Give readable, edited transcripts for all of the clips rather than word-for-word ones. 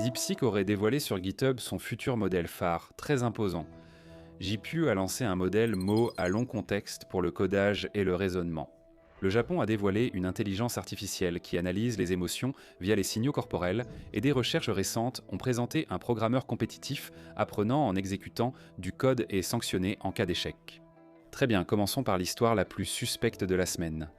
DeepSeek aurait dévoilé sur GitHub son futur modèle phare, très imposant. JPU a lancé un modèle Mo à long contexte pour le codage et le raisonnement. Le Japon a dévoilé une intelligence artificielle qui analyse les émotions via les signaux corporels et des recherches récentes ont présenté un programmeur compétitif apprenant en exécutant du code et sanctionné en cas d'échec. Très bien, commençons par l'histoire la plus suspecte de la semaine.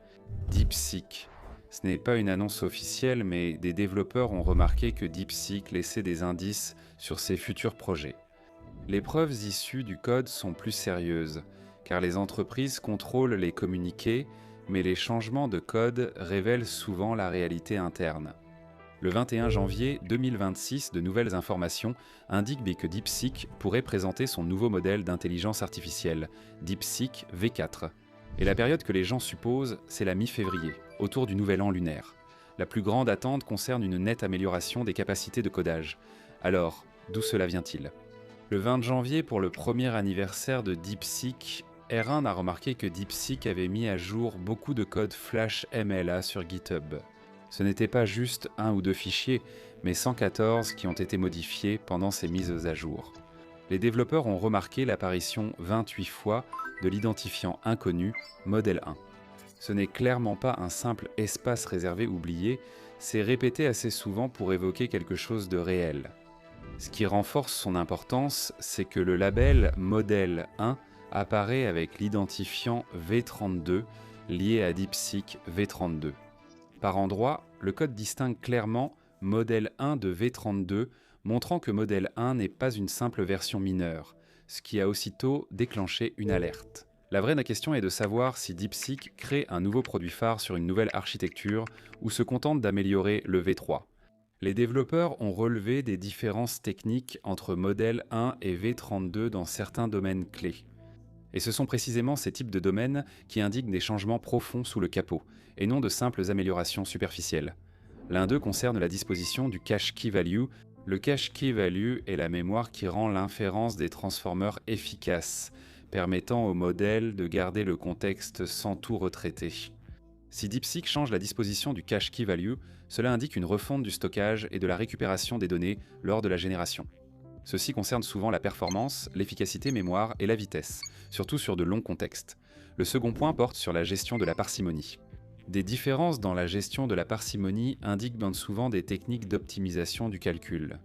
DeepSeek. Ce n'est pas une annonce officielle, mais des développeurs ont remarqué que DeepSeek laissait des indices sur ses futurs projets. Les preuves issues du code sont plus sérieuses, car les entreprises contrôlent les communiqués, mais les changements de code révèlent souvent la réalité interne. Le 21 janvier 2026, de nouvelles informations indiquent que DeepSeek pourrait présenter son nouveau modèle d'intelligence artificielle, DeepSeek V4. Et la période que les gens supposent, c'est la mi-février, autour du nouvel an lunaire. La plus grande attente concerne une nette amélioration des capacités de codage. Alors, d'où cela vient-il ? Le 20 janvier, pour le premier anniversaire de DeepSeek, R1 a remarqué que DeepSeek avait mis à jour beaucoup de code Flash MLA sur GitHub. Ce n'était pas juste un ou deux fichiers, mais 114 qui ont été modifiés pendant ces mises à jour. Les développeurs ont remarqué l'apparition 28 fois de l'identifiant inconnu Model 1. Ce n'est clairement pas un simple espace réservé oublié, c'est répété assez souvent pour évoquer quelque chose de réel. Ce qui renforce son importance, c'est que le label Model 1 apparaît avec l'identifiant V32 lié à DeepSeek V32. Par endroits, le code distingue clairement Model 1 de V32, montrant que Model 1 n'est pas une simple version mineure, ce qui a aussitôt déclenché une alerte. La vraie question est de savoir si DeepSeek crée un nouveau produit phare sur une nouvelle architecture ou se contente d'améliorer le V3. Les développeurs ont relevé des différences techniques entre Model 1 et V32 dans certains domaines clés. Et ce sont précisément ces types de domaines qui indiquent des changements profonds sous le capot, et non de simples améliorations superficielles. L'un d'eux concerne la disposition du cache key value. Le cache key value est la mémoire qui rend l'inférence des transformers efficace, permettant au modèle de garder le contexte sans tout retraiter. Si DeepSeek change la disposition du cache key value, cela indique une refonte du stockage et de la récupération des données lors de la génération. Ceci concerne souvent la performance, l'efficacité mémoire et la vitesse, surtout sur de longs contextes. Le second point porte sur la gestion de la parcimonie. Des différences dans la gestion de la parcimonie indiquent bien souvent des techniques d'optimisation du calcul.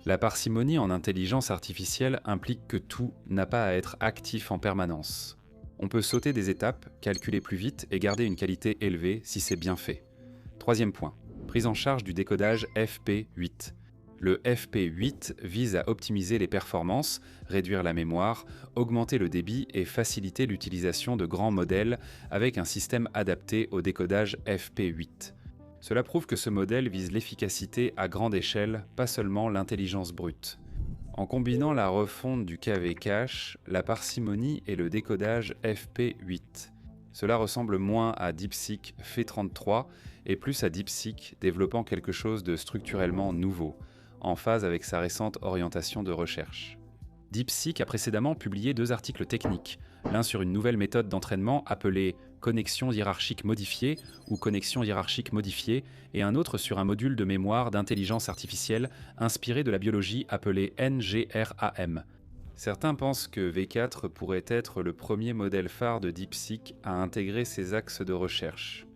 La parcimonie en intelligence artificielle implique que tout n'a pas à être actif en permanence. On peut sauter des étapes, calculer plus vite et garder une qualité élevée si c'est bien fait. Troisième point, prise en charge du décodage FP8. Le FP8 vise à optimiser les performances, réduire la mémoire, augmenter le débit et faciliter l'utilisation de grands modèles avec un système adapté au décodage FP8. Cela prouve que ce modèle vise l'efficacité à grande échelle, pas seulement l'intelligence brute. En combinant la refonte du KV cache, la parcimonie et le décodage FP8. Cela ressemble moins à DeepSeek V33 et plus à DeepSeek développant quelque chose de structurellement nouveau, en phase avec sa récente orientation de recherche. DeepSeek a précédemment publié 2 articles techniques, l'un sur une nouvelle méthode d'entraînement appelée connexion hiérarchique modifiée ou connexion hiérarchique modifiée, et un autre sur un module de mémoire d'intelligence artificielle inspiré de la biologie appelé NGRAM. Certains pensent que V4 pourrait être le premier modèle phare de DeepSeek à intégrer ces axes de recherche.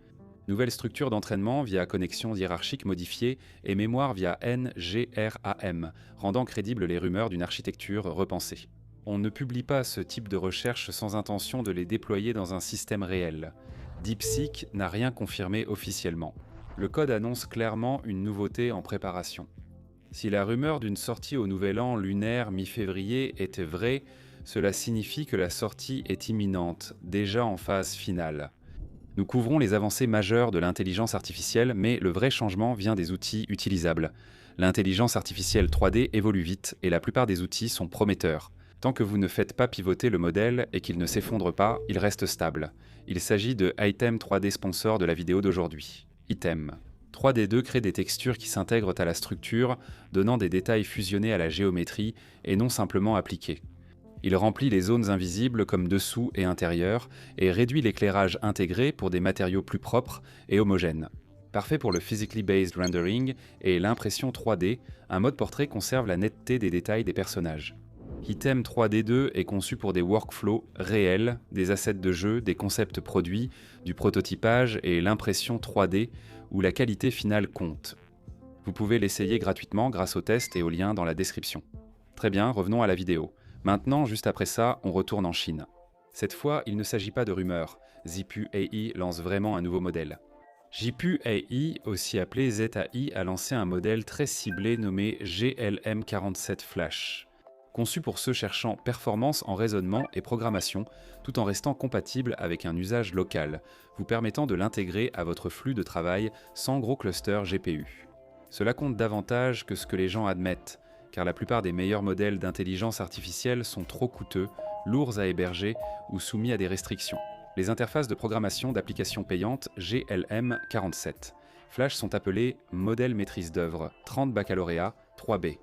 Nouvelle structure d'entraînement via connexion hiérarchique modifiée et mémoire via NGRAM, rendant crédibles les rumeurs d'une architecture repensée. On ne publie pas ce type de recherche sans intention de les déployer dans un système réel. DeepSeek n'a rien confirmé officiellement. Le code annonce clairement une nouveauté en préparation. Si la rumeur d'une sortie au nouvel an lunaire mi-février était vraie, cela signifie que la sortie est imminente, déjà en phase finale. Nous couvrons les avancées majeures de l'intelligence artificielle, mais le vrai changement vient des outils utilisables. L'intelligence artificielle 3D évolue vite et la plupart des outils sont prometteurs. Tant que vous ne faites pas pivoter le modèle et qu'il ne s'effondre pas, il reste stable. Il s'agit de Item 3D sponsor de la vidéo d'aujourd'hui. Item. 3D2 crée des textures qui s'intègrent à la structure, donnant des détails fusionnés à la géométrie et non simplement appliqués. Il remplit les zones invisibles comme dessous et intérieur et réduit l'éclairage intégré pour des matériaux plus propres et homogènes. Parfait pour le Physically Based Rendering et l'impression 3D, un mode portrait conserve la netteté des détails des personnages. Item 3D2 est conçu pour des workflows réels, des assets de jeu, des concepts produits, du prototypage et l'impression 3D où la qualité finale compte. Vous pouvez l'essayer gratuitement grâce au test et au lien dans la description. Très bien, revenons à la vidéo. Maintenant, juste après ça, on retourne en Chine. Cette fois, il ne s'agit pas de rumeurs. Zipu AI lance vraiment un nouveau modèle. Zipu AI, aussi appelé ZAI, a lancé un modèle très ciblé nommé GLM47 Flash. Conçu pour ceux cherchant performance en raisonnement et programmation, tout en restant compatible avec un usage local, vous permettant de l'intégrer à votre flux de travail sans gros cluster GPU. Cela compte davantage que ce que les gens admettent, car la plupart des meilleurs modèles d'intelligence artificielle sont trop coûteux, lourds à héberger ou soumis à des restrictions. Les interfaces de programmation d'applications payantes GLM47 Flash sont appelées modèles maîtrise d'œuvre 30 baccalauréat 3B.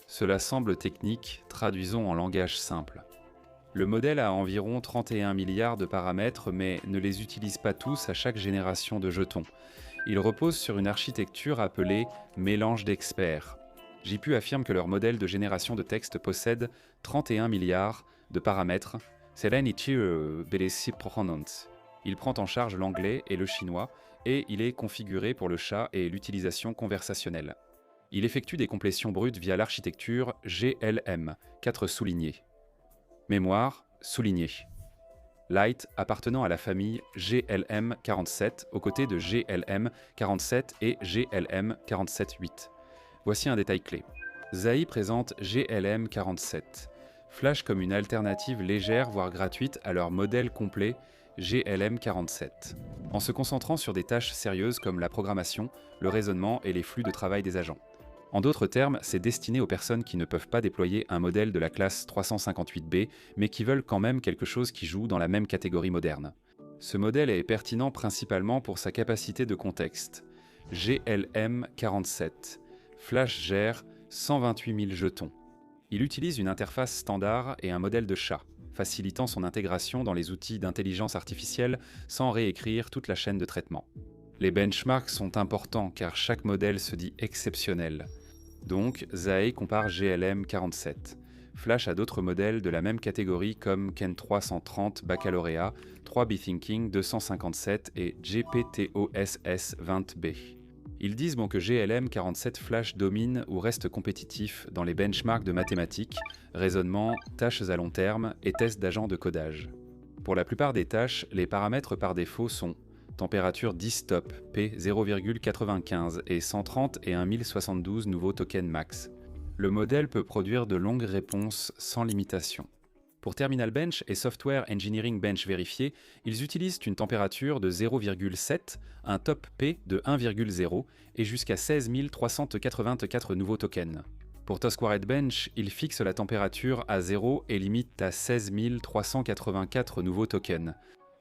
Cela semble technique, traduisons en langage simple. Le modèle a environ 31 milliards de paramètres, mais ne les utilise pas tous à chaque génération de jetons. Il repose sur une architecture appelée mélange d'experts. Zipu affirme que leur modèle de génération de texte possède 31 milliards de paramètres. Il prend en charge l'anglais et le chinois, et il est configuré pour le chat et l'utilisation conversationnelle. Il effectue des complétions brutes via l'architecture GLM, 4 soulignés. Mémoire, souligné. Light appartenant à la famille GLM47 aux côtés de GLM47 et GLM47-8. Voici un détail clé. ZAI présente GLM47. Flash comme une alternative légère voire gratuite à leur modèle complet GLM47, en se concentrant sur des tâches sérieuses comme la programmation, le raisonnement et les flux de travail des agents. En d'autres termes, c'est destiné aux personnes qui ne peuvent pas déployer un modèle de la classe 358B, mais qui veulent quand même quelque chose qui joue dans la même catégorie moderne. Ce modèle est pertinent principalement pour sa capacité de contexte. GLM47. Flash gère 128 000 jetons. Il utilise une interface standard et un modèle de chat, facilitant son intégration dans les outils d'intelligence artificielle sans réécrire toute la chaîne de traitement. Les benchmarks sont importants car chaque modèle se dit exceptionnel. Donc, ZAI compare GLM47. Flash a d'autres modèles de la même catégorie comme Ken 330 Baccalauréat, 3B Thinking 257 et GPTOSS 20B. Ils disent que GLM47 Flash domine ou reste compétitif dans les benchmarks de mathématiques, raisonnement, tâches à long terme et tests d'agents de codage. Pour la plupart des tâches, les paramètres par défaut sont température 10 stop, P 0,95 et 130 et 1072 nouveaux tokens max. Le modèle peut produire de longues réponses sans limitation. Pour Terminal Bench et Software Engineering Bench vérifié, ils utilisent une température de 0,7, un top P de 1,0 et jusqu'à 16 384 nouveaux tokens. Pour Tosquared Bench, ils fixent la température à 0 et limitent à 16 384 nouveaux tokens.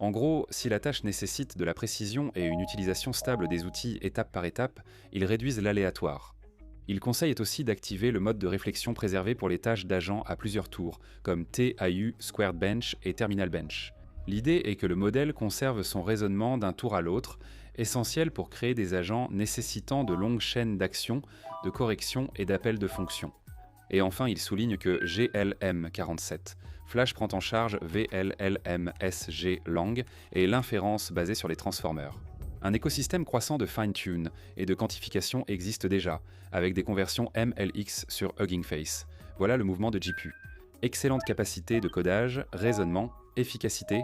En gros, si la tâche nécessite de la précision et une utilisation stable des outils étape par étape, ils réduisent l'aléatoire. Ils conseillent aussi d'activer le mode de réflexion préservé pour les tâches d'agents à plusieurs tours, comme TAU, Squared Bench et Terminal Bench. L'idée est que le modèle conserve son raisonnement d'un tour à l'autre, essentiel pour créer des agents nécessitant de longues chaînes d'actions, de corrections et d'appels de fonctions. Et enfin, il souligne que GLM47 Flash prend en charge VLLMSG Lang et l'inférence basée sur les transformers. Un écosystème croissant de fine-tune et de quantification existe déjà, avec des conversions MLX sur Hugging Face. Voilà le mouvement de Zipu. Excellente capacité de codage, raisonnement, efficacité,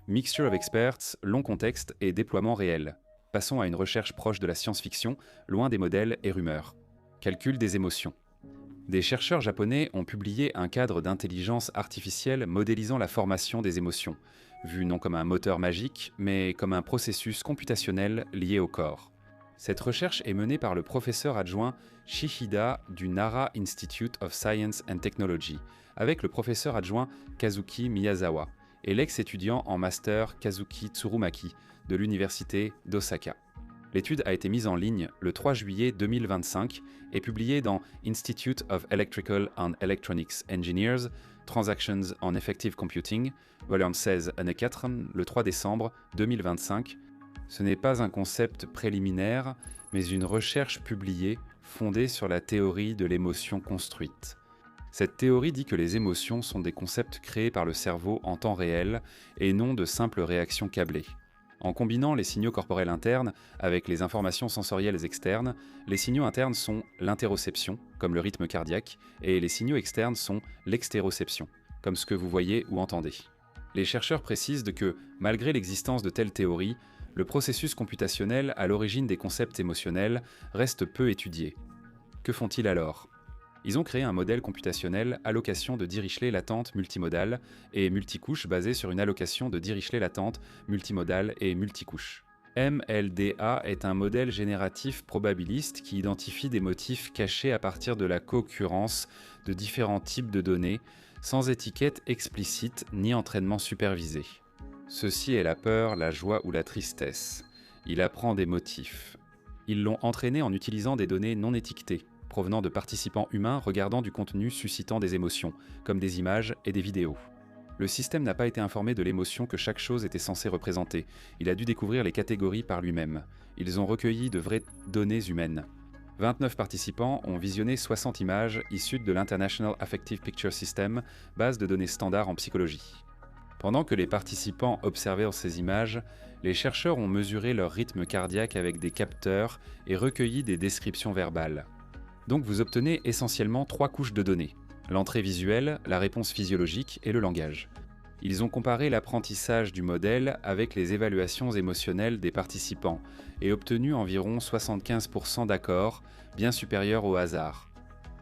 mixture of experts, long contexte et déploiement réel. Passons à une recherche proche de la science-fiction, loin des modèles et rumeurs. Calcul des émotions. Des chercheurs japonais ont publié un cadre d'intelligence artificielle modélisant la formation des émotions, vu non comme un moteur magique, mais comme un processus computationnel lié au corps. Cette recherche est menée par le professeur adjoint Shihida du Nara Institute of Science and Technology, avec le professeur adjoint Kazuki Miyazawa et l'ex-étudiant en master Kazuki Tsurumaki de l'université d'Osaka. L'étude a été mise en ligne le 3 juillet 2025 et publiée dans Institute of Electrical and Electronics Engineers, Transactions on Effective Computing, volume 16, année 4, le 3 décembre 2025, Ce n'est pas un concept préliminaire, mais une recherche publiée fondée sur la théorie de l'émotion construite. Cette théorie dit que les émotions sont des concepts créés par le cerveau en temps réel et non de simples réactions câblées. En combinant les signaux corporels internes avec les informations sensorielles externes, les signaux internes sont l'interoception, comme le rythme cardiaque, et les signaux externes sont l'extéroception, comme ce que vous voyez ou entendez. Les chercheurs précisent que, malgré l'existence de telles théories, le processus computationnel à l'origine des concepts émotionnels reste peu étudié. Que font-ils alors ? Ils ont créé un modèle computationnel allocation de Dirichlet latente multimodale et multicouche basé sur une allocation de Dirichlet latente multimodale et multicouche. MLDA est un modèle génératif probabiliste qui identifie des motifs cachés à partir de la co-occurrence de différents types de données, sans étiquette explicite ni entraînement supervisé. Ceci est la peur, la joie ou la tristesse. Il apprend des motifs. Ils l'ont entraîné en utilisant des données non étiquetées, provenant de participants humains regardant du contenu suscitant des émotions, comme des images et des vidéos. Le système n'a pas été informé de l'émotion que chaque chose était censée représenter. Il a dû découvrir les catégories par lui-même. Ils ont recueilli de vraies données humaines. 29 participants ont visionné 60 images issues de l'International Affective Picture System, base de données standard en psychologie. Pendant que les participants observaient ces images, les chercheurs ont mesuré leur rythme cardiaque avec des capteurs et recueilli des descriptions verbales. Donc vous obtenez essentiellement 3 couches de données, l'entrée visuelle, la réponse physiologique et le langage. Ils ont comparé l'apprentissage du modèle avec les évaluations émotionnelles des participants et obtenu environ 75% d'accords, bien supérieurs au hasard.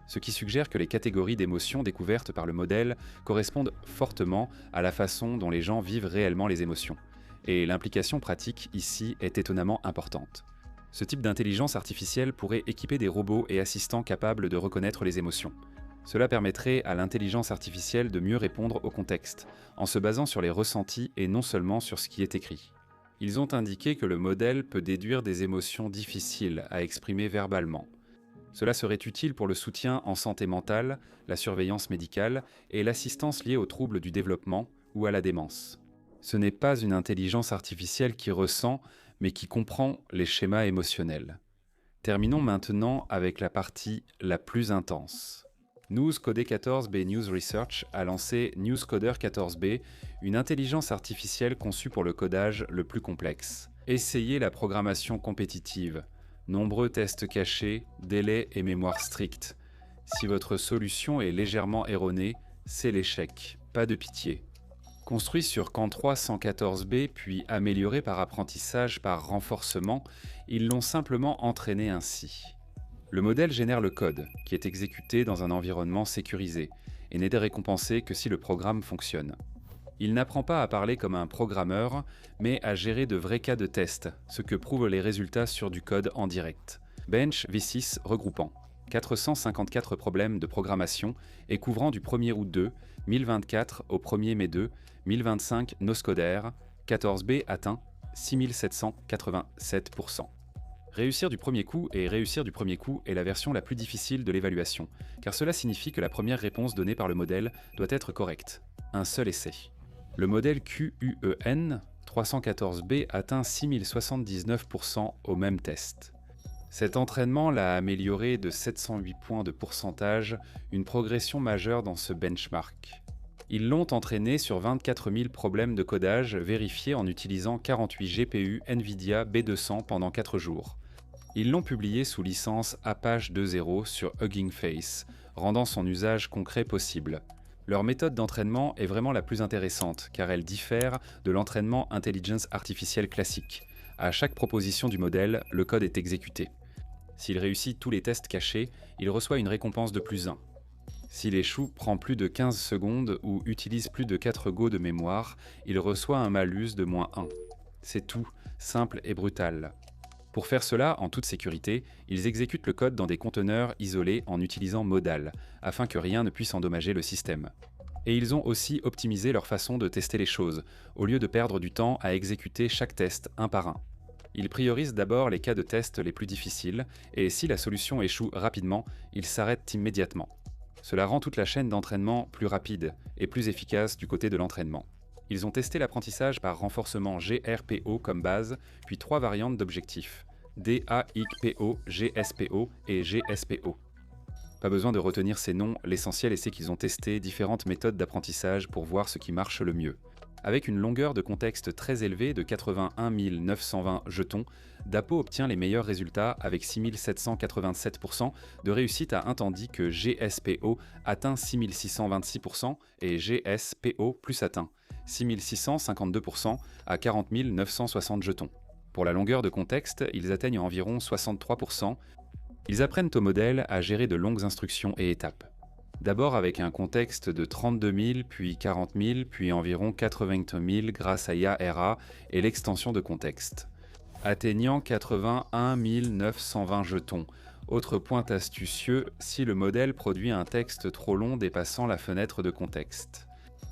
Ce qui suggère que les catégories d'émotions découvertes par le modèle correspondent fortement à la façon dont les gens vivent réellement les émotions. Et l'implication pratique ici est étonnamment importante. Ce type d'intelligence artificielle pourrait équiper des robots et assistants capables de reconnaître les émotions. Cela permettrait à l'intelligence artificielle de mieux répondre au contexte, en se basant sur les ressentis et non seulement sur ce qui est écrit. Ils ont indiqué que le modèle peut déduire des émotions difficiles à exprimer verbalement. Cela serait utile pour le soutien en santé mentale, la surveillance médicale et l'assistance liée aux troubles du développement ou à la démence. Ce n'est pas une intelligence artificielle qui ressent, mais qui comprend les schémas émotionnels. Terminons maintenant avec la partie la plus intense. NewsCoder 14b News Research a lancé NewsCoder 14b, une intelligence artificielle conçue pour le codage le plus complexe. Essayez la programmation compétitive. Nombreux tests cachés, délais et mémoire stricte. Si votre solution est légèrement erronée, c'est l'échec. Pas de pitié. Construit sur CAN3 114b puis amélioré par apprentissage par renforcement, ils l'ont simplement entraîné ainsi. Le modèle génère le code, qui est exécuté dans un environnement sécurisé, et n'est récompensé que si le programme fonctionne. Il n'apprend pas à parler comme un programmeur, mais à gérer de vrais cas de test, ce que prouvent les résultats sur du code en direct. Bench V6 regroupant 454 problèmes de programmation et couvrant du 1er août 2, 1024 au 1er mai 2, 1025 NoScoder, 14b atteint 6787%. Réussir du premier coup et réussir du premier coup est la version la plus difficile de l'évaluation, car cela signifie que la première réponse donnée par le modèle doit être correcte. Un seul essai. Le modèle QUEN 314b atteint 6079% au même test. Cet entraînement l'a amélioré de 708 points de pourcentage, une progression majeure dans ce benchmark. Ils l'ont entraîné sur 24 000 problèmes de codage vérifiés en utilisant 48 GPU NVIDIA B200 pendant 4 jours. Ils l'ont publié sous licence Apache 2.0 sur Hugging Face, rendant son usage concret possible. Leur méthode d'entraînement est vraiment la plus intéressante, car elle diffère de l'entraînement intelligence artificielle classique. À chaque proposition du modèle, le code est exécuté. S'il réussit tous les tests cachés, il reçoit une récompense de +1. S'il échoue, prend plus de 15 secondes ou utilise plus de 4 Go de mémoire, il reçoit un malus de -1. C'est tout, simple et brutal. Pour faire cela, en toute sécurité, ils exécutent le code dans des conteneurs isolés en utilisant Modal, afin que rien ne puisse endommager le système. Et ils ont aussi optimisé leur façon de tester les choses, au lieu de perdre du temps à exécuter chaque test un par un. Ils priorisent d'abord les cas de test les plus difficiles, et si la solution échoue rapidement, ils s'arrêtent immédiatement. Cela rend toute la chaîne d'entraînement plus rapide et plus efficace du côté de l'entraînement. Ils ont testé l'apprentissage par renforcement GRPO comme base, puis 3 variantes d'objectifs, DAICPO, GSPO et GSPO. Pas besoin de retenir ces noms, l'essentiel est qu'ils ont testé différentes méthodes d'apprentissage pour voir ce qui marche le mieux. Avec une longueur de contexte très élevée de 81 920 jetons, Dapo obtient les meilleurs résultats avec 6787% de réussite à un, tandis que GSPO atteint 6626% et GSPO plus atteint 6652% à 40 960 jetons. Pour la longueur de contexte, ils atteignent environ 63%. Ils apprennent au modèle à gérer de longues instructions et étapes. D'abord avec un contexte de 32 000, puis 40 000, puis environ 80 000 grâce à IARA et l'extension de contexte, atteignant 81 920 jetons. Autre point astucieux, si le modèle produit un texte trop long dépassant la fenêtre de contexte.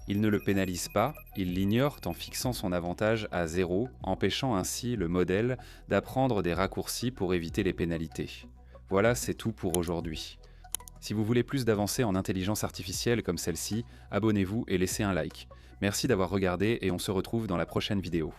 Il ne le pénalise pas, il l'ignore en fixant son avantage à 0, empêchant ainsi le modèle d'apprendre des raccourcis pour éviter les pénalités. Voilà, c'est tout pour aujourd'hui. Si vous voulez plus d'avancées en intelligence artificielle comme celle-ci, abonnez-vous et laissez un like. Merci d'avoir regardé et on se retrouve dans la prochaine vidéo.